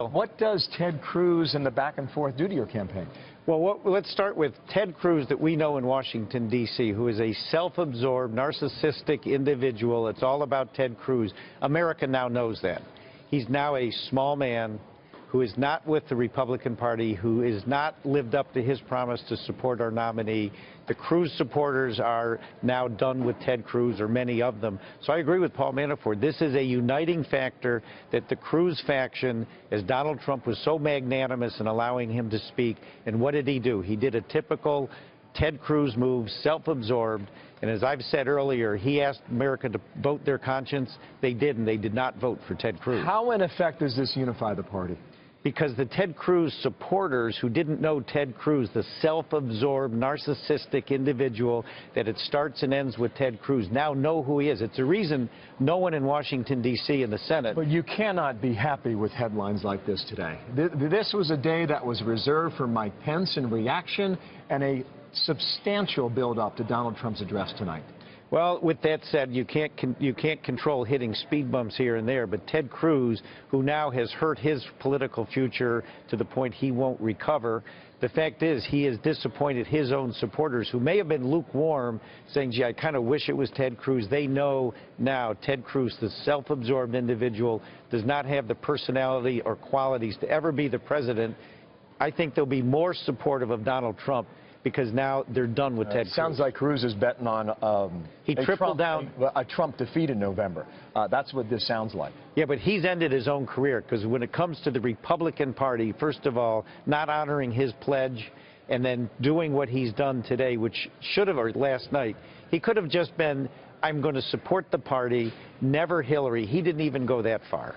What does Ted Cruz and the back and forth do to your campaign? Well, let's start with Ted Cruz that we know in Washington, D.C., who is a self-absorbed, narcissistic individual. It's all about Ted Cruz. America now knows that. He's now a small man who is not with the Republican Party, who has not lived up to his promise to support our nominee. The Cruz supporters are now done with Ted Cruz, or many of them. So I agree with Paul Manafort. This is a uniting factor that the Cruz faction, as Donald Trump was so magnanimous in allowing him to speak, and what did he do? He did a typical Ted Cruz move, self-absorbed, and as I've said earlier, he asked America to vote their conscience. They did, and they did not vote for Ted Cruz. How, in effect, does this unify the party? Because the Ted Cruz supporters who didn't know Ted Cruz, the self-absorbed, narcissistic individual that it starts and ends with Ted Cruz, now know who he is. It's a reason no one in Washington, D.C. in the Senate. But you cannot be happy with headlines like this today. This was a day that was reserved for Mike Pence in reaction and a substantial build-up to Donald Trump's address tonight. Well, with that said, you can't control hitting speed bumps here and there, but Ted Cruz, who now has hurt his political future to the point he won't recover, the fact is he has disappointed his own supporters who may have been lukewarm, saying, gee, I kind of wish it was Ted Cruz. They know now Ted Cruz, the self-absorbed individual, does not have the personality or qualities to ever be the president. I think they'll be more supportive of Donald Trump because now they're done with Ted Cruz. Sounds like Cruz is betting on a Trump defeat in November. That's what this sounds like. Yeah, but he's ended his own career because when it comes to the Republican Party, first of all, not honoring his pledge and then doing what he's done today, which should have, or last night, he could have just been, I'm going to support the party, never Hillary. He didn't even go that far.